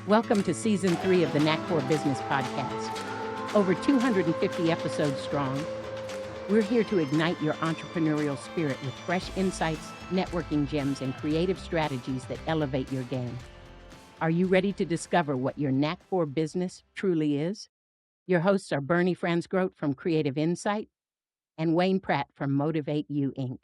Welcome to Season 3 of the Knack for Business podcast. Over 250 episodes strong, we're here to ignite your entrepreneurial spirit with fresh insights, networking gems, and creative strategies that elevate your game. Are you ready to discover what your Knack for Business truly is? Your hosts are Bernie Fransgrote from Creative Insight and Wayne Pratt from Motivate You, Inc.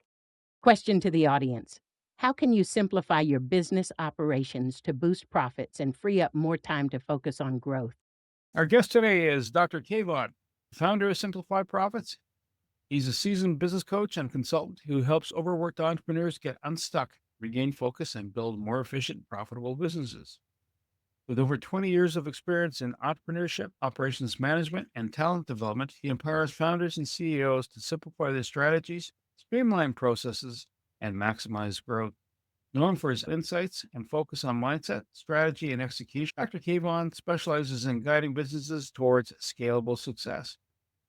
Question to the audience. How can you simplify your business operations to boost profits and free up more time to focus on growth? Our guest today is Dr. Kayvon, founder of Simplify Profits. He's a seasoned business coach and consultant who helps overworked entrepreneurs get unstuck, regain focus, and build more efficient, profitable businesses. With over 20 years of experience in entrepreneurship, operations management, and talent development, he empowers founders and CEOs to simplify their strategies, streamline processes, and maximize growth. Known for his insights and focus on mindset, strategy, and execution, Dr. Kayvon specializes in guiding businesses towards scalable success.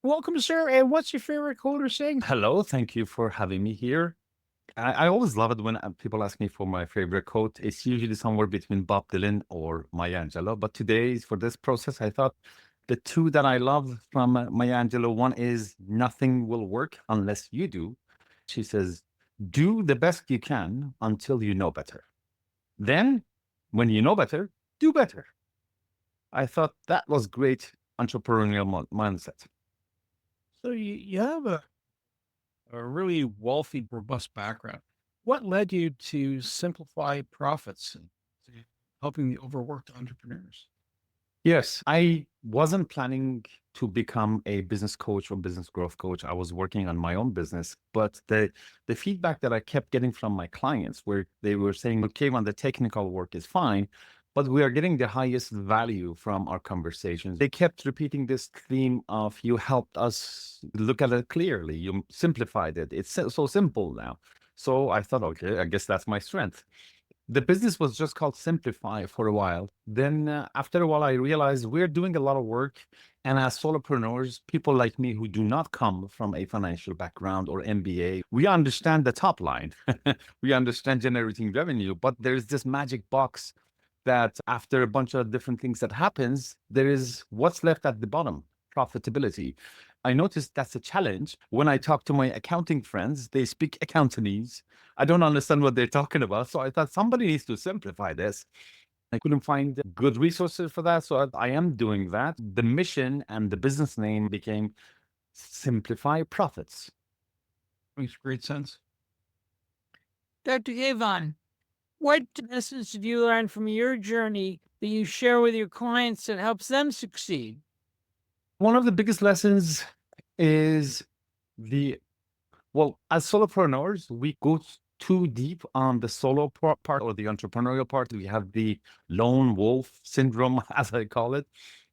Welcome, sir. And what's your favorite quote or saying? Hello, thank you for having me here. I always love it when people ask me for my favorite quote. It's usually somewhere between Bob Dylan or Maya Angelou. But today, for this process, I thought the two that I love from Maya Angelou, one is nothing will work unless you do. She says, do the best you can until you know better. Then, when you know better, do better. I thought that was great entrepreneurial mindset. So you have a really wealthy, robust background. What led you to simplify profits and to helping the overworked entrepreneurs? Yes, I wasn't planning to become a business coach or business growth coach. I was working on my own business, but the feedback that I kept getting from my clients where they were saying, okay, when the technical work is fine, but we are getting the highest value from our conversations. They kept repeating this theme of you helped us look at it clearly. You simplified it. It's so simple now. So I thought, okay, I guess that's my strength. The business was just called Simplify for a while. Then after a while, I realized we're doing a lot of work. And as solopreneurs, people like me who do not come from a financial background or MBA, we understand the top line. We understand generating revenue, but there's this magic box that after a bunch of different things that happens, there is what's left at the bottom, profitability. I noticed that's a challenge. When I talk to my accounting friends, they speak accountanese. I don't understand what they're talking about. So I thought somebody needs to simplify this. I couldn't find good resources for that. So I am doing that. The mission and the business name became Simplify Profits. Makes great sense. Dr. Kayvon, what lessons did you learn from your journey that you share with your clients that helps them succeed? One of the biggest lessons is as solopreneurs, we go too deep on the solo part or the entrepreneurial part. We have the lone wolf syndrome, as I call it.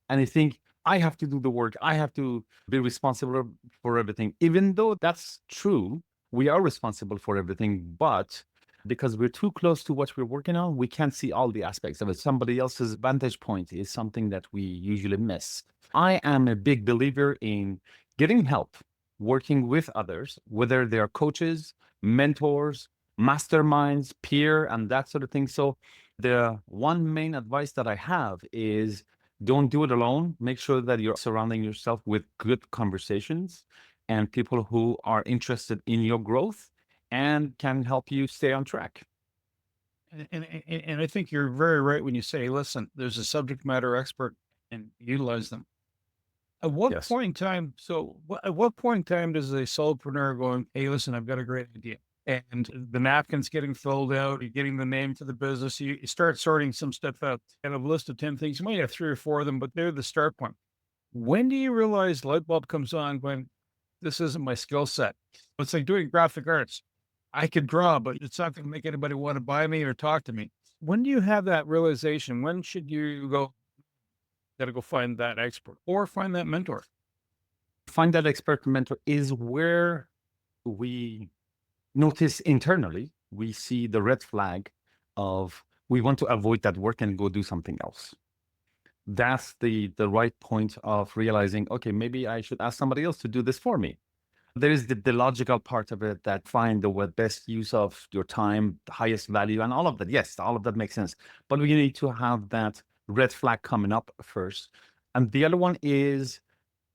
And I think I have to do the work. I have to be responsible for everything. Even though that's true, we are responsible for everything, but because we're too close to what we're working on, we can't see all the aspects of it. Somebody else's vantage point is something that we usually miss. I am a big believer in getting help, working with others, whether they are coaches, mentors, masterminds, peer, and that sort of thing. So the one main advice that I have is don't do it alone. Make sure that you're surrounding yourself with good conversations and people who are interested in your growth and can help you stay on track. And I think you're very right when you say, listen, there's a subject matter expert and utilize them. At what Yes. point in time, at what point in time does a solopreneur going, hey, listen, I've got a great idea. And the napkin's getting filled out, you're getting the name to the business, you start sorting some stuff out. And a list of 10 things, you might have 3 or 4 of them, but they're the start point. When do you realize the light bulb comes on when this isn't my skill set? It's like doing graphic arts. I could draw, but it's not going to make anybody want to buy me or talk to me. When do you have that realization? When should you go, got to go find that expert or find that mentor? Find that expert mentor is where we notice internally, we see the red flag of we want to avoid that work and go do something else. That's the right point of realizing, okay, maybe I should ask somebody else to do this for me. There is the logical part of it that find the best use of your time, the highest value, and all of that. Yes, all of that makes sense. But we need to have that red flag coming up first. And the other one is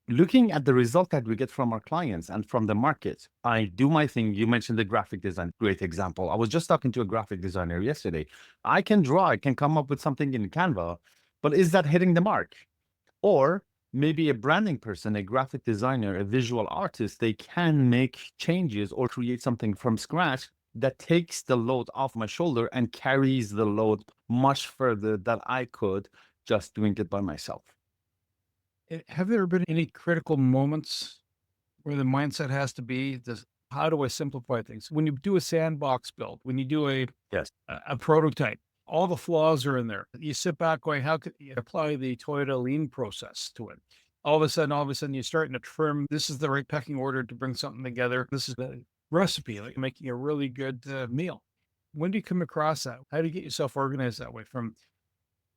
looking at the result that we get from our clients and from the market. I do my thing. You mentioned the graphic design, great example. I was just talking to a graphic designer yesterday. I can draw, I can come up with something in Canva, but is that hitting the mark? Or maybe a branding person, a graphic designer, a visual artist, they can make changes or create something from scratch that takes the load off my shoulder and carries the load much further than I could just doing it by myself. Have there been any critical moments where the mindset has to be this? How do I simplify things? When you do a sandbox build, when you do Yes. a prototype, all the flaws are in there. You sit back going, how could you apply the Toyota lean process to it? All of a sudden, you're starting to trim. This is the right pecking order to bring something together. This is the recipe, like making a really good meal. When do you come across that? How do you get yourself organized that way from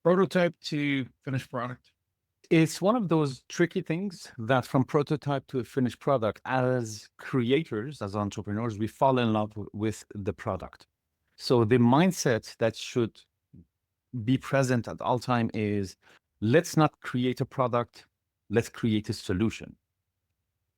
prototype to finished product? It's one of those tricky things that from prototype to a finished product, as creators, as entrepreneurs, we fall in love with the product. So the mindset that should be present at all time is, let's not create a product, let's create a solution.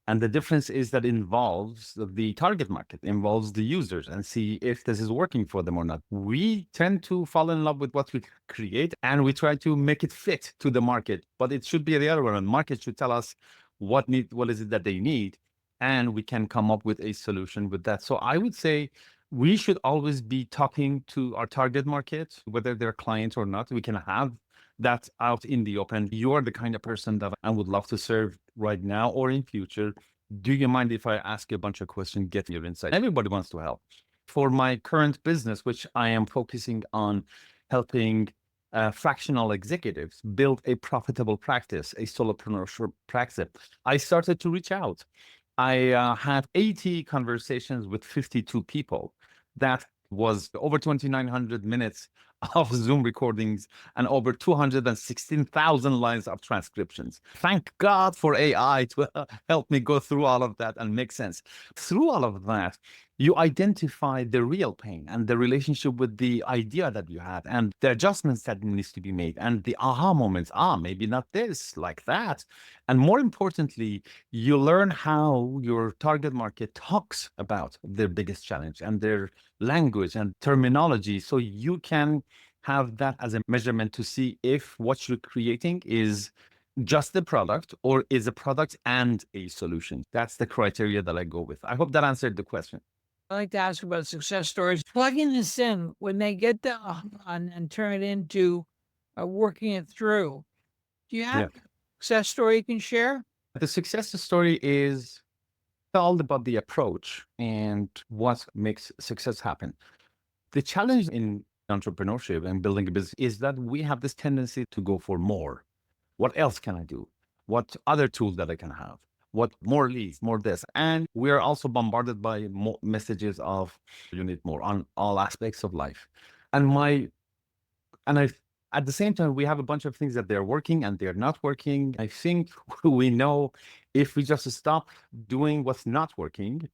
And the difference is that involves the target market, involves the users, and see if this is working for them or not. We tend to fall in love with what we create and we try to make it fit to the market, but it should be the other way around. Market should tell us what is it that they need, and we can come up with a solution with that. So I would say we should always be talking to our target market, whether they're clients or not. We can have that out in the open. You are the kind of person that I would love to serve right now or in future. Do you mind if I ask you a bunch of questions, get your insight? Everybody wants to help. For my current business, which I am focusing on helping fractional executives build a profitable practice, a solopreneurship practice, I started to reach out. I had 80 conversations with 52 people. That was over 2,900 minutes of Zoom recordings and over 216,000 lines of transcriptions. Thank God for AI to help me go through all of that and make sense. Through all of that, you identify the real pain and the relationship with the idea that you had and the adjustments that needs to be made and the aha moments. Maybe not this, like that. And more importantly, you learn how your target market talks about their biggest challenge and their language and terminology. So you can have that as a measurement to see if what you're creating is just the product or is a product and a solution. That's the criteria that I go with. I hope that answered the question. I like to ask about success stories. Plugging this in, when they get the and turn it into working it through, do you have a success story you can share? The success story is all about the approach and what makes success happen. The challenge in entrepreneurship and building a business is that we have this tendency to go for more. What else can I do? What other tools that I can have? What more leads, more this? And we are also bombarded by messages of you need more on all aspects of life. At the same time, we have a bunch of things that they're working and they're not working. I think we know if we just stop doing what's not working,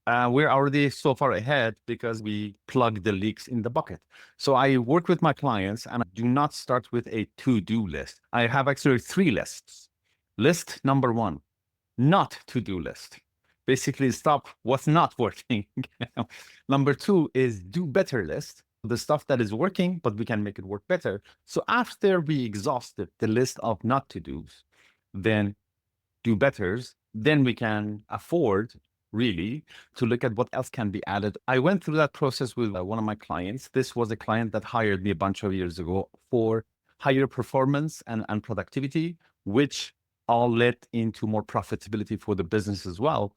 we're already so far ahead because we plug the leaks in the bucket. So I work with my clients and I do not start with a to-do list. I have actually 3 lists. List number 1, not to-do list. Basically stop what's not working. Number 2 is do better list. The stuff that is working, but we can make it work better. So after we exhausted the list of not to-dos, then do betters, then we can afford really to look at what else can be added. I went through that process with one of my clients. This was a client that hired me a bunch of years ago for higher performance and productivity, which all led into more profitability for the business as well.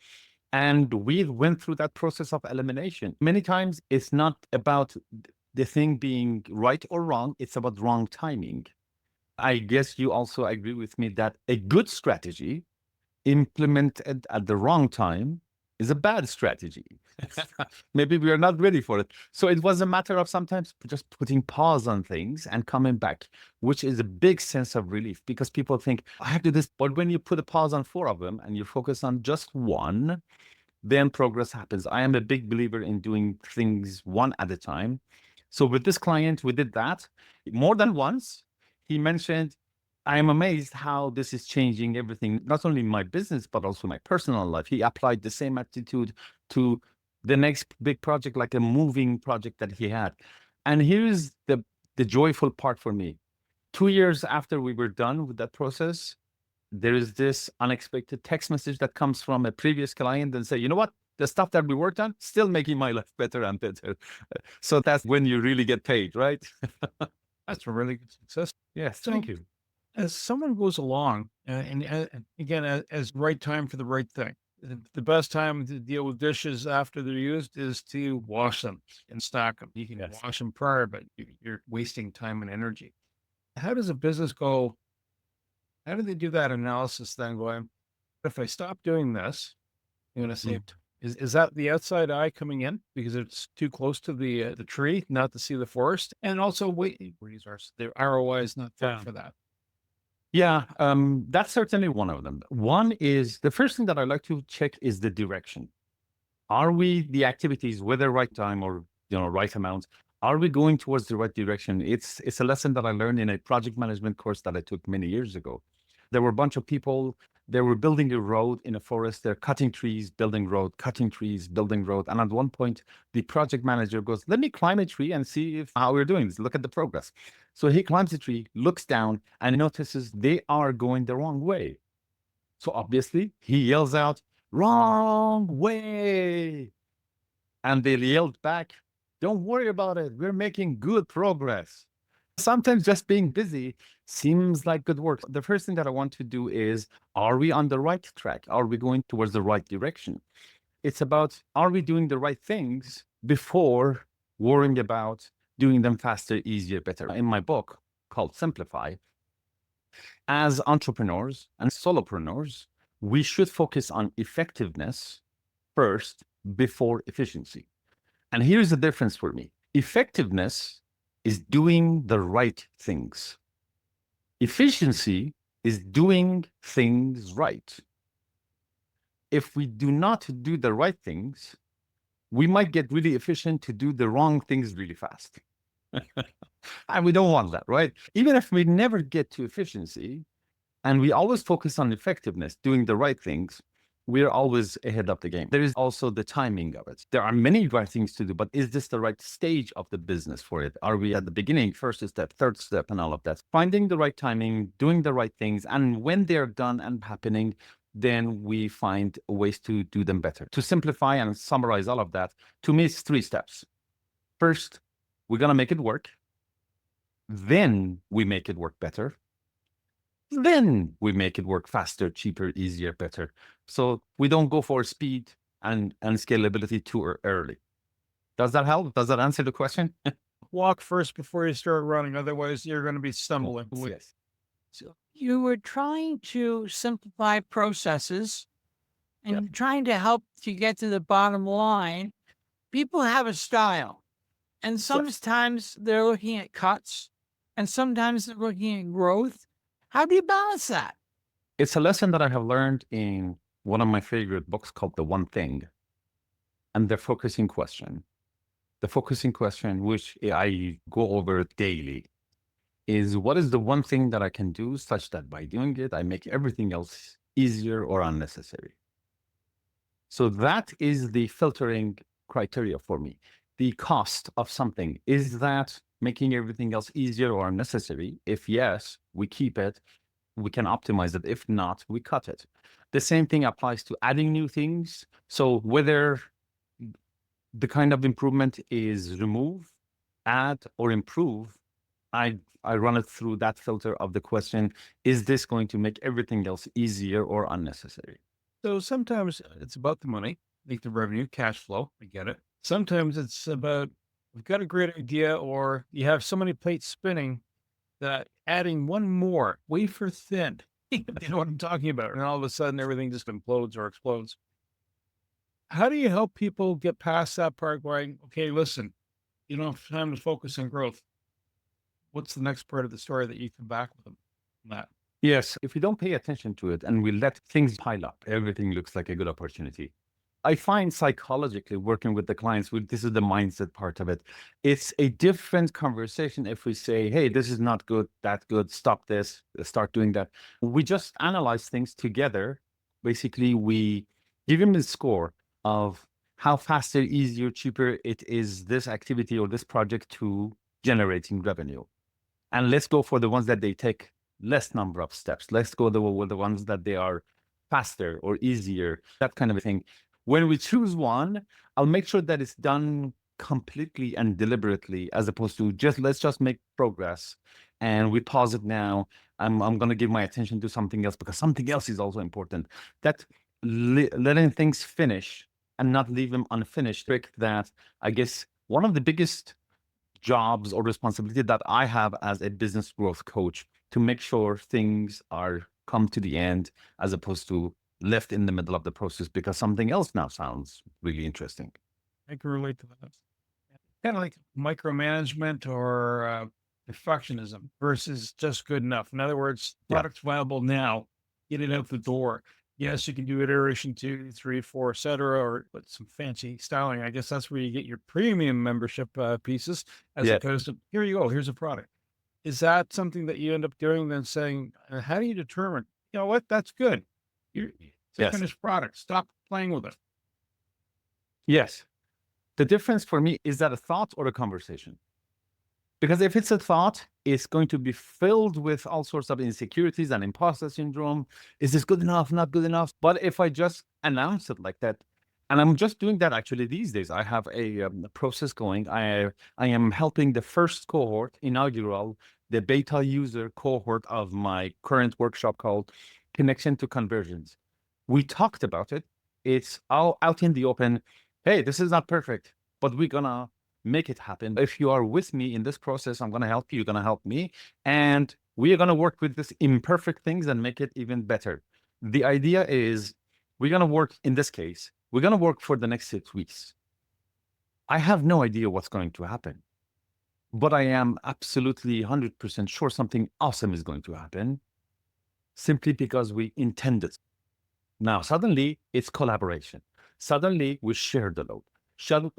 And we went through that process of elimination. Many times it's not about the thing being right or wrong, it's about wrong timing. I guess you also agree with me that a good strategy implemented at the wrong time is a bad strategy. Maybe we are not ready for it. So it was a matter of sometimes just putting pause on things and coming back, which is a big sense of relief because people think, I have to do this. But when you put a pause on 4 of them and you focus on just one, then progress happens. I am a big believer in doing things one at a time. So with this client, we did that more than once. he mentioned, I am amazed how this is changing everything, not only in my business, but also my personal life. He applied the same attitude to the next big project, like a moving project that he had. And here's the joyful part for me. 2 years after we were done with that process, there is this unexpected text message that comes from a previous client and say, you know what? The stuff that we worked on still making my life better and better. So that's when you really get paid, right? That's a really good success. Yes, So, thank you. as someone goes along, again, as right time for the right thing, the best time to deal with dishes after they're used is to wash them and stack them. You can Yes. wash them prior, but you're wasting time and energy. How does a business go? How do they do that analysis then going, if I stop doing this, I'm going to save time? Is that the outside eye coming in because it's too close to the tree, not to see the forest? And also, the ROI is not there Yeah. for that. Yeah, that's certainly one of them. One is the first thing that I like to check is the direction. Are we the activities, whether right time or right amount? Are we going towards the right direction? It's a lesson that I learned in a project management course that I took many years ago. There were a bunch of people. They were building a road in a forest. They're cutting trees, building road, cutting trees, building road. And at one point, the project manager goes, "Let me climb a tree and see how we're doing this. Look at the progress." So he climbs the tree, looks down, and notices they are going the wrong way. So obviously, he yells out, "Wrong way!" And they yelled back, "Don't worry about it. We're making good progress." Sometimes just being busy seems like good work. The first thing that I want to do is, are we on the right track? Are we going towards the right direction? It's about, are we doing the right things before worrying about doing them faster, easier, better? In my book called Simplify, as entrepreneurs and solopreneurs, we should focus on effectiveness first before efficiency. And here's the difference for me. Effectiveness is doing the right things. Efficiency is doing things right. If we do not do the right things, we might get really efficient to do the wrong things really fast. And we don't want that, right? Even if we never get to efficiency and we always focus on effectiveness, doing the right things, we're always ahead of the game. There is also the timing of it. There are many right things to do, but is this the right stage of the business for it? Are we at the beginning, first step, third step, and all of that? Finding the right timing, doing the right things, and when they're done and happening, then we find ways to do them better. To simplify and summarize all of that, to me, it's 3 steps. First, we're going to make it work. Then we make it work better. Then we make it work faster, cheaper, easier, better. So we don't go for speed and scalability too early. Does that help? Does that answer the question? Walk first before you start running. Otherwise, you're going to be stumbling. Yes. So you were trying to simplify processes and trying to help to get to the bottom line. People have a style, and sometimes they're looking at cuts, and sometimes they're looking at growth. How do you balance that? It's a lesson that I have learned in one of my favorite books called The One Thing, and the focusing question. The focusing question, which I go over daily, is what is the one thing that I can do such that by doing it, I make everything else easier or unnecessary? So that is the filtering criteria for me. The cost of something, is that making everything else easier or unnecessary? If yes, we keep it, we can optimize it. If not, we cut it. The same thing applies to adding new things. So whether the kind of improvement is remove, add, or improve, I run it through that filter of the question, is this going to make everything else easier or unnecessary? So sometimes it's about the money, like the revenue, cash flow. I get it. Sometimes it's about, we've got a great idea, or you have so many plates spinning that adding one more wafer thin, you know what I'm talking about. And all of a sudden everything just implodes or explodes. How do you help people get past that part going, okay, listen, you don't have time to focus on growth. What's the next part of the story that you come back with them on that? Yes, if we don't pay attention to it and we let things pile up, everything looks like a good opportunity. I find psychologically working with the clients, this is the mindset part of it. It's a different conversation if we say, hey, this is not good, that good, stop this, start doing that. We just analyze things together. Basically, we give him a score of how faster, easier, cheaper it is this activity or this project to generating revenue. And let's go for the ones that they take less number of steps. Let's go with the ones that they are faster or easier, that kind of a thing. When we choose one, I'll make sure that it's done completely and deliberately, as opposed to let's just make progress and we pause it now. I'm going to give my attention to something else because something else is also important. That letting things finish and not leave them unfinished, trick that I guess one of the biggest jobs or responsibility that I have as a business growth coach, to make sure things come to the end as opposed to left in the middle of the process because something else now sounds really interesting. I can relate to that. Kind of like micromanagement or perfectionism versus just good enough. In other words, product's viable now, get it out the door. Yes, you can do iteration 2, 3, 4, et cetera, or with some fancy styling. I guess that's where you get your premium membership pieces, as opposed to, here you go, here's a product. Is that something that you end up doing, then saying, how do you determine, you know what, that's good. It's a finished product. Stop playing with it. Yes. The difference for me, is that a thought or a conversation? Because if it's a thought, it's going to be filled with all sorts of insecurities and imposter syndrome. Is this good enough? Not good enough? But if I just announce it like that, and I'm just doing that actually these days, I have a process going. I am helping the first cohort, inaugural, the beta user cohort of my current workshop called Connection to Conversions. We talked about it. It's all out in the open. Hey, this is not perfect, but we're going to make it happen. If you are with me in this process, I'm going to help you. You're going to help me. And we are going to work with these imperfect things and make it even better. The idea is we're going to work, in this case, we're going to work for the next 6 weeks. I have no idea what's going to happen, but I am absolutely 100% sure something awesome is going to happen simply because we intended. Now, suddenly it's collaboration. Suddenly we share the load.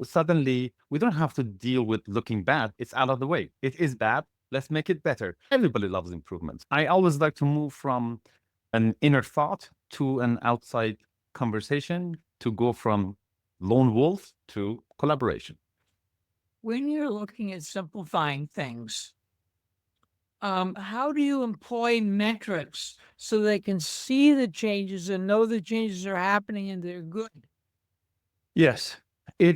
Suddenly we don't have to deal with looking bad. It's out of the way. It is bad. Let's make it better. Everybody loves improvements. I always like to move from an inner thought to an outside conversation, to go from lone wolf to collaboration. When you're looking at simplifying things, how do you employ metrics so they can see the changes and know the changes are happening and they're good? Yes,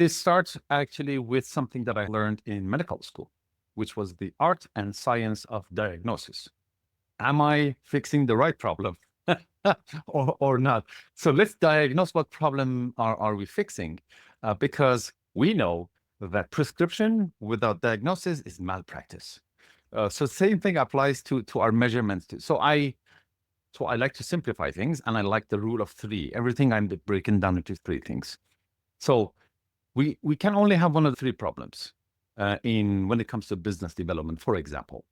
starts actually with something that I learned in medical school, which was the art and science of diagnosis. Am I fixing the right problem or not? So let's diagnose what problem are we fixing, because we know that prescription without diagnosis is malpractice. So same thing applies to our measurements too. So I like to simplify things, and I like the rule of 3. Everything I'm breaking down into 3 things. So we can only have one of the 3 problems when it comes to business development. For example,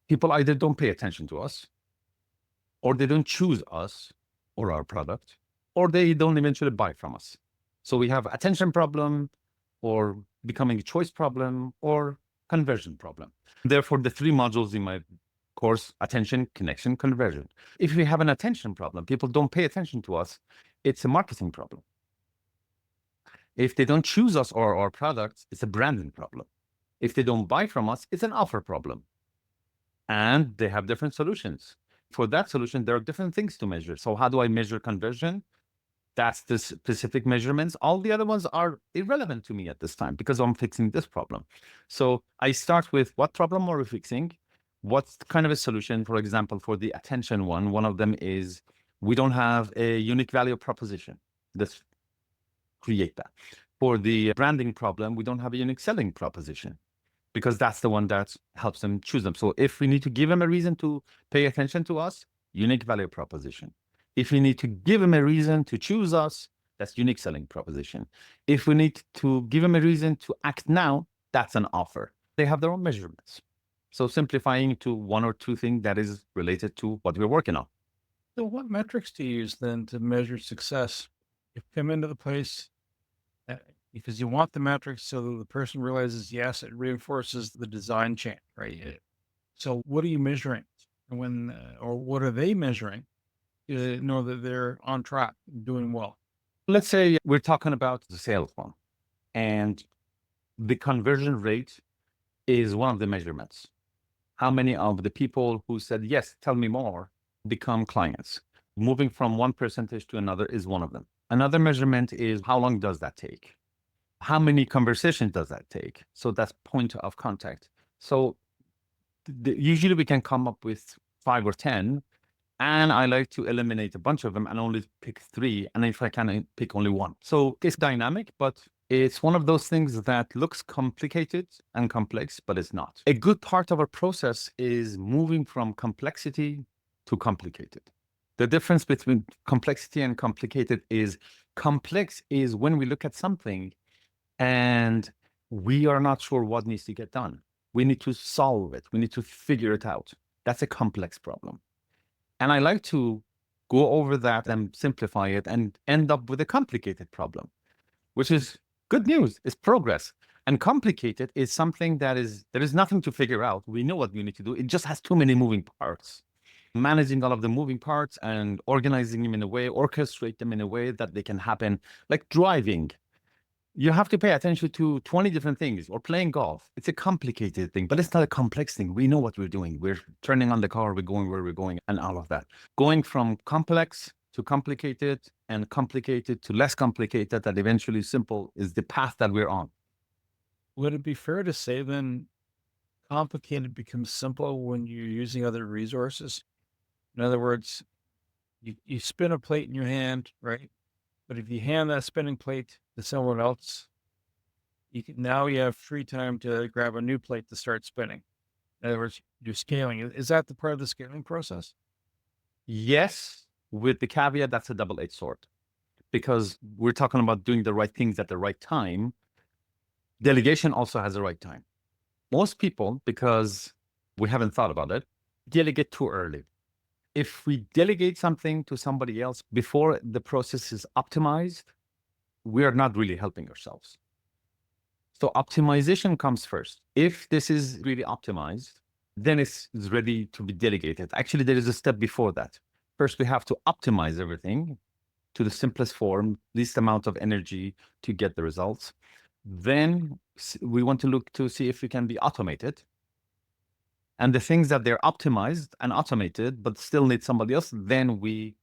people either don't pay attention to us, or they don't choose us or our product, or they don't eventually buy from us. So we have attention problem, or becoming a choice problem, or conversion problem. Therefore, the 3 modules in my course: attention, connection, conversion. If we have an attention problem, people don't pay attention to us, it's a marketing problem. If they don't choose us or our products, it's a branding problem. If they don't buy from us, it's an offer problem. And they have different solutions. For that solution, there are different things to measure. So how do I measure conversion? That's the specific measurements. All the other ones are irrelevant to me at this time because I'm fixing this problem. So I start with, what problem are we fixing? What's kind of a solution? For example, for the attention one of them is we don't have a unique value proposition. Let's create that. For the branding problem, we don't have a unique selling proposition, because that's the one that helps them choose them. So if we need to give them a reason to pay attention to us, unique value proposition. If we need to give them a reason to choose us, that's unique selling proposition. If we need to give them a reason to act now, that's an offer. They have their own measurements. So simplifying to 1 or 2 things that is related to what we're working on. So what metrics do you use then to measure success? you come into the place because you want the metrics so that the person realizes, yes, it reinforces the design chain, right? So what are you measuring? And when, or what are they measuring to know that they're on track, doing well? Let's say we're talking about the sales one, and the conversion rate is one of the measurements. How many of the people who said, yes, tell me more, become clients? Moving from one percentage to another is one of them. Another measurement is how long does that take? How many conversations does that take? So that's point of contact. So usually we can come up with 5 or 10, and I like to eliminate a bunch of them and only pick 3. And if I can, pick only 1. So it's dynamic, but it's one of those things that looks complicated and complex, but it's not. A good part of our process is moving from complexity to complicated. The difference between complexity and complicated is complex is when we look at something and we are not sure what needs to get done. We need to solve it. We need to figure it out. That's a complex problem. And I like to go over that and simplify it and end up with a complicated problem, which is good news. It's progress. And complicated is something there is nothing to figure out. We know what we need to do. It just has too many moving parts. Managing all of the moving parts and organizing them in a way, orchestrate them in a way that they can happen, like driving. You have to pay attention to 20 different things, or playing golf. It's a complicated thing, but it's not a complex thing. We know what we're doing. We're turning on the car, we're going where we're going, and all of that. Going from complex to complicated and complicated to less complicated and eventually simple is the path that we're on. Would it be fair to say then complicated becomes simple when you're using other resources? In other words, you spin a plate in your hand, right? But if you hand that spinning plate to someone else, now you have free time to grab a new plate to start spinning. In other words, you're scaling. Is that the part of the scaling process? Yes, with the caveat that's a double-edged sword, because we're talking about doing the right things at the right time. Delegation also has a right time. Most people, because we haven't thought about it, delegate too early. If we delegate something to somebody else before the process is optimized, we are not really helping ourselves. So optimization comes first. If this is really optimized, then it's ready to be delegated. Actually, there is a step before that. First, we have to optimize everything to the simplest form, least amount of energy to get the results. Then we want to look to see if we can be automated. And the things that they're optimized and automated, but still need somebody else, then we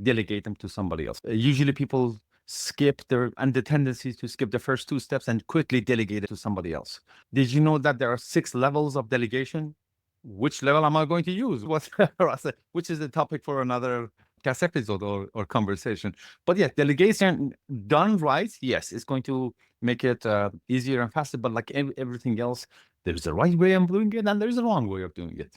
delegate them to somebody else. Usually people skip the tendency to skip the first 2 steps and quickly delegate it to somebody else. Did you know that there are 6 levels of delegation? Which level am I going to use? Which is the topic for another cast episode or conversation. But yeah, delegation done right, yes, it's going to make it easier and faster. But like everything else, there's a right way of doing it and there's a wrong way of doing it.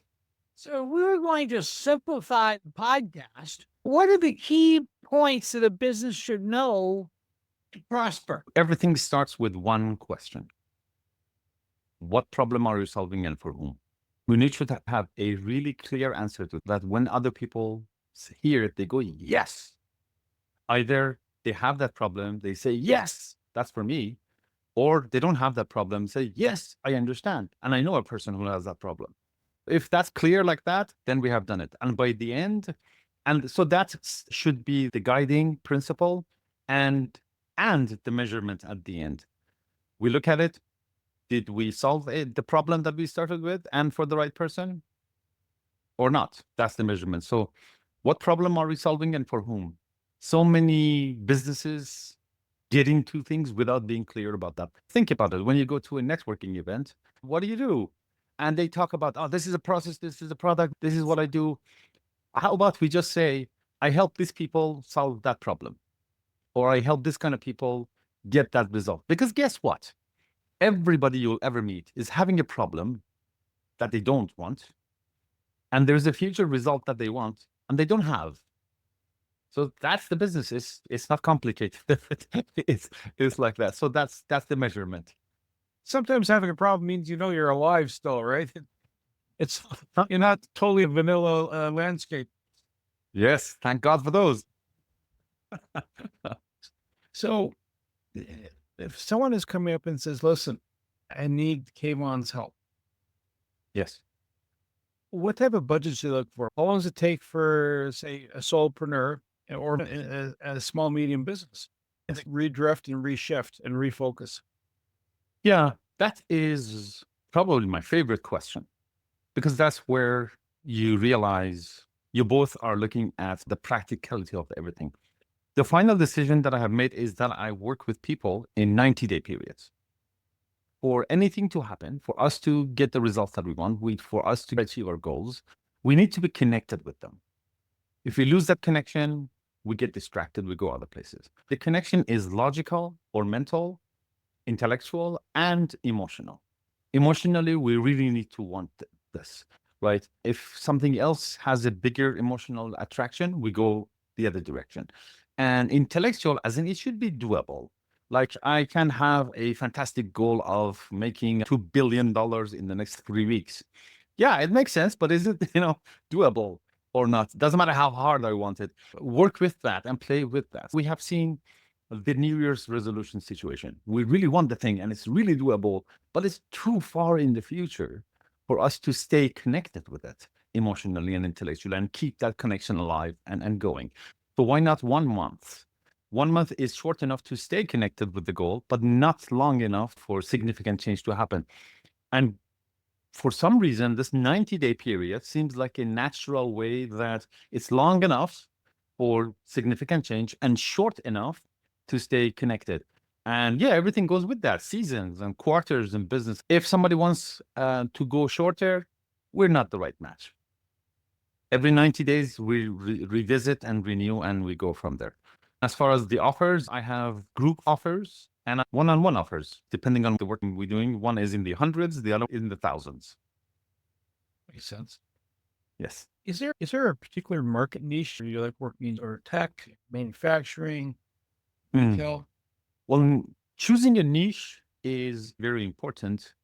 So we're going to simplify the podcast. What are the key points that a business should know to prosper? Everything starts with one question. What problem are you solving and for whom? We need to have a really clear answer to that. When other people hear it, they go, yes. Either they have that problem, they say, yes, that's for me. Or they don't have that problem, say, yes, I understand. And I know a person who has that problem. If that's clear like that, then we have done it. And by the end, and so that should be the guiding principle and the measurement at the end. We look at it. Did we solve the problem that we started with and for the right person or not? That's the measurement. So what problem are we solving and for whom? So many businesses get into things without being clear about that. Think about it. When you go to a networking event, what do? And they talk about, oh, this is a process, this is a product, this is what I do. How about we just say, I help these people solve that problem, or I help this kind of people get that result? Because guess what? Everybody you'll ever meet is having a problem that they don't want, and there's a future result that they want and they don't have. So that's the business. It's not complicated. it's like that. So that's the measurement. Sometimes having a problem means you're alive still, right? You're not totally a vanilla landscape. Yes, thank God for those. So if someone is coming up and says, listen, I need Kayvon's help, Yes. what type of budgets do you look for? How long does it take for, say, a solopreneur or a small, medium business to redraft and reshift and refocus? Yeah, that is probably my favorite question, because that's where you realize you both are looking at the practicality of everything. The final decision that I have made is that I work with people in 90-day periods. For anything to happen, for us to get the results that we want, for us to achieve our goals, we need to be connected with them. If we lose that connection, we get distracted, we go other places. The connection is logical or mental, intellectual, and emotional. Emotionally, we really need to want this, right? If something else has a bigger emotional attraction, we go the other direction. And intellectual, as in it should be doable. Like I can have a fantastic goal of making $2 billion in the next 3 weeks. Yeah, it makes sense, but is it, doable or not? Doesn't matter how hard I want it. Work with that and play with that. We have seen the New Year's resolution situation. We really want the thing and it's really doable, but it's too far in the future for us to stay connected with it emotionally and intellectually and keep that connection alive and going. So why not 1 month? 1 month is short enough to stay connected with the goal, but not long enough for significant change to happen. And for some reason, this 90-day period seems like a natural way that it's long enough for significant change and short enough to stay connected. And yeah, everything goes with that, seasons and quarters in business. If somebody wants to go shorter, we're not the right match. Every 90 days, we revisit and renew, and we go from there. As far as the offers, I have group offers and one-on-one offers, depending on the work we're doing. One is in the hundreds, the other in the thousands. Makes sense. Yes. Is there a particular market niche you like working in, or tech, manufacturing, retail? Well, choosing a niche is very important,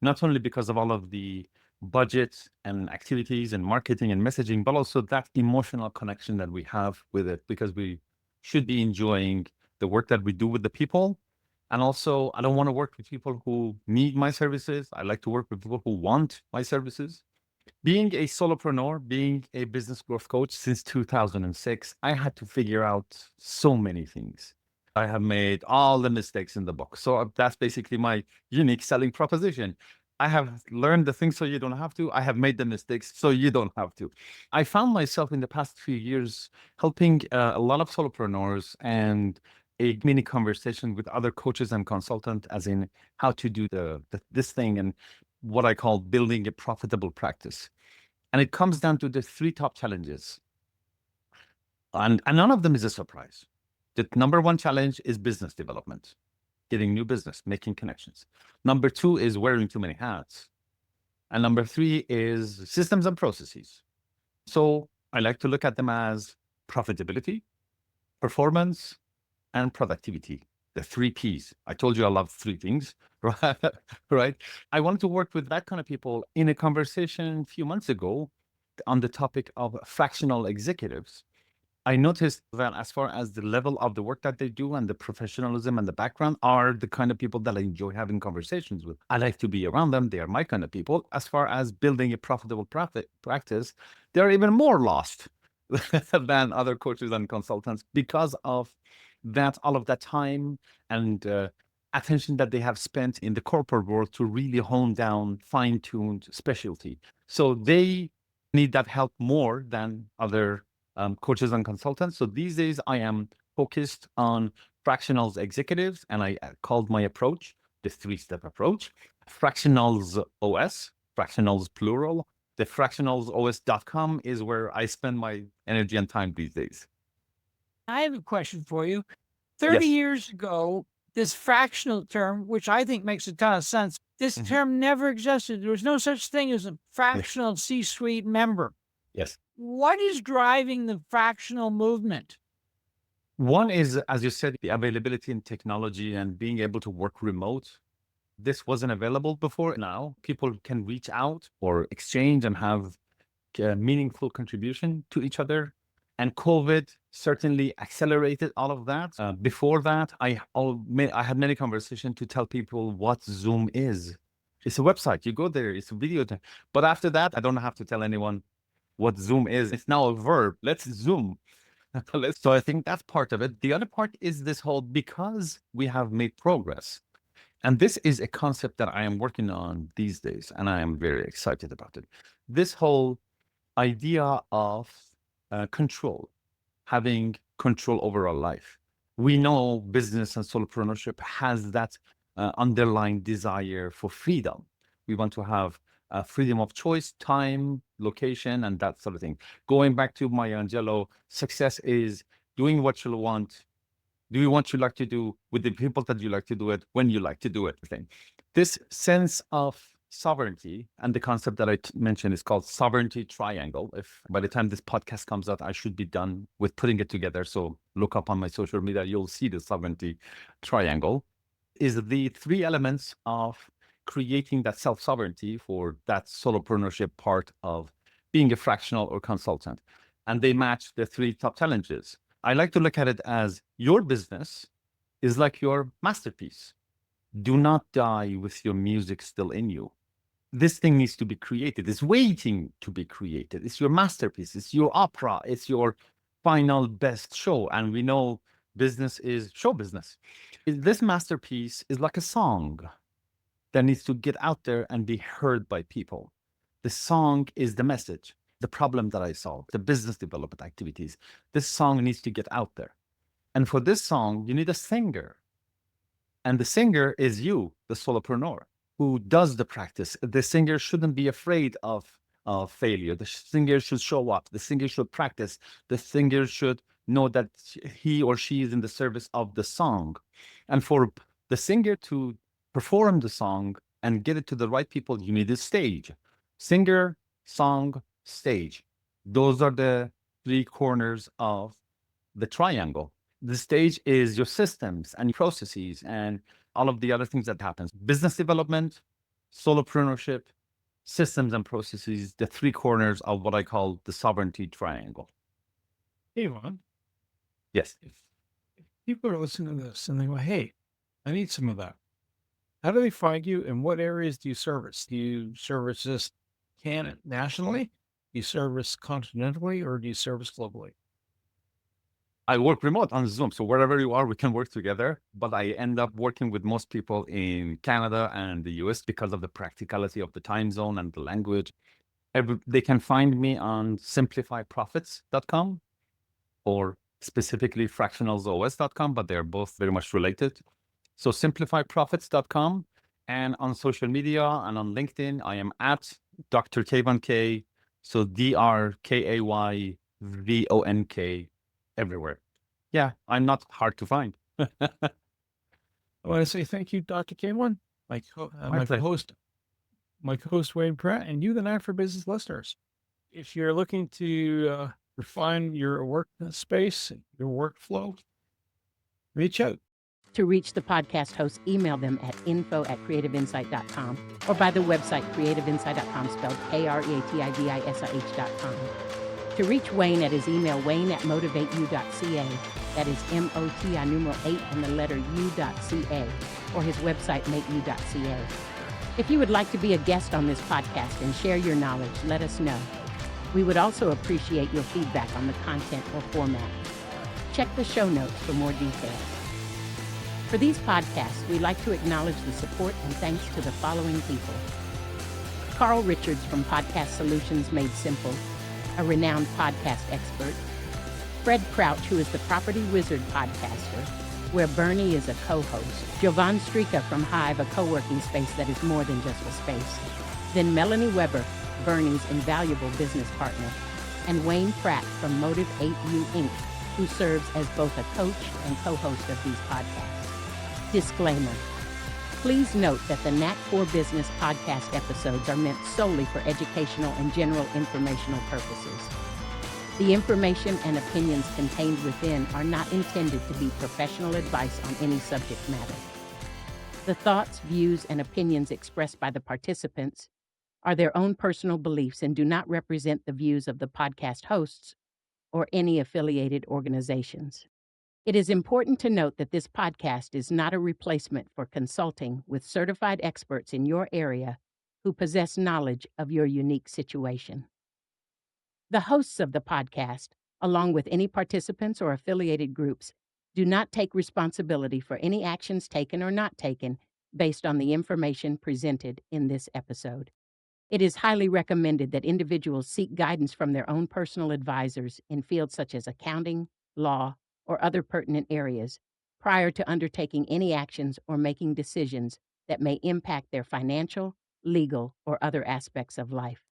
not only because of all of the budget and activities and marketing and messaging, but also that emotional connection that we have with it, because we should be enjoying the work that we do with the people. And also, I don't want to work with people who need my services. I like to work with people who want my services. Being a solopreneur, being a business growth coach since 2006, I had to figure out so many things. I have made all the mistakes in the book. So that's basically my unique selling proposition. I have learned the things so you don't have to. I have made the mistakes so you don't have to. I found myself in the past few years helping a lot of solopreneurs and a mini conversation with other coaches and consultants, as in how to do this thing and what I call building a profitable practice. And it comes down to the 3 top challenges. And none of them is a surprise. The number 1 challenge is business development, getting new business, making connections. Number 2 is wearing too many hats. And number 3 is systems and processes. So I like to look at them as profitability, performance, and productivity. The 3 Ps. I told you I love 3 things, right? Right? I wanted to work with that kind of people. In a conversation a few months ago on the topic of fractional executives, I noticed that as far as the level of the work that they do and the professionalism and the background are the kind of people that I enjoy having conversations with. I like to be around them. They are my kind of people. As far as building a profitable practice, they're even more lost than other coaches and consultants because of that, all of that time and attention that they have spent in the corporate world to really hone down fine-tuned specialty. So they need that help more than other coaches and consultants. So these days I am focused on fractionals executives, and I called my approach the 3-step approach. Fractionals OS, fractionals plural. The fractionalsOS.com is where I spend my energy and time these days. I have a question for you. 30 Yes. years ago, this fractional term, which I think makes a ton of sense, this term never existed. There was no such thing as a fractional C-suite member. Yes. What is driving the fractional movement? One is, as you said, the availability in technology and being able to work remote. This wasn't available before. Now people can reach out or exchange and have a meaningful contribution to each other. And COVID certainly accelerated all of that. Before that, I had many conversations to tell people what Zoom is. It's a website. You go there, it's a video. But after that, I don't have to tell anyone what Zoom is. It's now a verb. Let's Zoom. So I think that's part of it. The other part is this whole, because we have made progress. And this is a concept that I am working on these days, and I am very excited about it. This whole idea of control, having control over our life. We know business and solopreneurship has that underlying desire for freedom. We want to have freedom of choice, time, location, and that sort of thing. Going back to Maya Angelou, success is doing what you want, doing what you like to do with the people that you like to do it, when you like to do it. This sense of sovereignty, and the concept that I mentioned is called sovereignty triangle. If by the time this podcast comes out, I should be done with putting it together. So look up on my social media, you'll see the sovereignty triangle. Is the three elements of creating that self-sovereignty for that solopreneurship part of being a fractional or consultant. And they match the three top challenges. I like to look at it as your business is like your masterpiece. Do not die with your music still in you. This thing needs to be created. It's waiting to be created. It's your masterpiece. It's your opera. It's your final best show. And we know business is show business. This masterpiece is like a song that needs to get out there and be heard by people. The song is the message, the problem that I solve, the business development activities. This song needs to get out there. And for this song, you need a singer. And the singer is you, the solopreneur, who does the practice. The singer shouldn't be afraid of failure. The singer should show up. The singer should practice. The singer should know that he or she is in the service of the song. And for the singer to perform the song and get it to the right people, you need a stage. Singer, song, stage. Those are the three corners of the triangle. The stage is your systems and processes and all of the other things that happens. Business development, solopreneurship, systems and processes, the three corners of what I call the sovereignty triangle. Kayvon, Yes. if people are listening to this and they go, hey, I need some of that, how do they find you, and what areas do you service? Do you service this nationally? Do you service continentally, or do you service globally? I work remote on Zoom. So wherever you are, we can work together. But I end up working with most people in Canada and the US because of the practicality of the time zone and the language. They can find me on simplifyprofits.com or specifically fractionalsos.com, but they're both very much related. So simplifyprofits.com, and on social media and on LinkedIn, I am at Dr. Kayvon K. So DrKayvonk everywhere. Yeah, I'm not hard to find. I want to say thank you, Dr. Kayvon, my co-host Wayne Pratt, and you, the Knack for Business listeners. If you're looking to refine your work space, your workflow, reach out. To reach the podcast hosts, email them at info@creativeinsight.com or by the website creativeinsight.com, spelled KREATIVISIH.com. To reach Wayne at his email, wayne@motivateyou.ca, that is MOTI numeral 8 and the letter U.ca, or his website makeyou.ca. If you would like to be a guest on this podcast and share your knowledge, let us know. We would also appreciate your feedback on the content or format. Check the show notes for more details. For these podcasts, we like to acknowledge the support and thanks to the following people. Carl Richards from Podcast Solutions Made Simple, a renowned podcast expert. Fred Crouch, who is the Property Wizard podcaster, where Bernie is a co-host. Jovan Strika from Hive, a co-working space that is more than just a space. Then Melanie Weber, Bernie's invaluable business partner. And Wayne Pratt from Motive 8U Inc., who serves as both a coach and co-host of these podcasts. Disclaimer. Please note that the Knack for Business podcast episodes are meant solely for educational and general informational purposes. The information and opinions contained within are not intended to be professional advice on any subject matter. The thoughts, views, and opinions expressed by the participants are their own personal beliefs and do not represent the views of the podcast hosts or any affiliated organizations. It is important to note that this podcast is not a replacement for consulting with certified experts in your area who possess knowledge of your unique situation. The hosts of the podcast, along with any participants or affiliated groups, do not take responsibility for any actions taken or not taken based on the information presented in this episode. It is highly recommended that individuals seek guidance from their own personal advisors in fields such as accounting, law, or other pertinent areas prior to undertaking any actions or making decisions that may impact their financial, legal, or other aspects of life.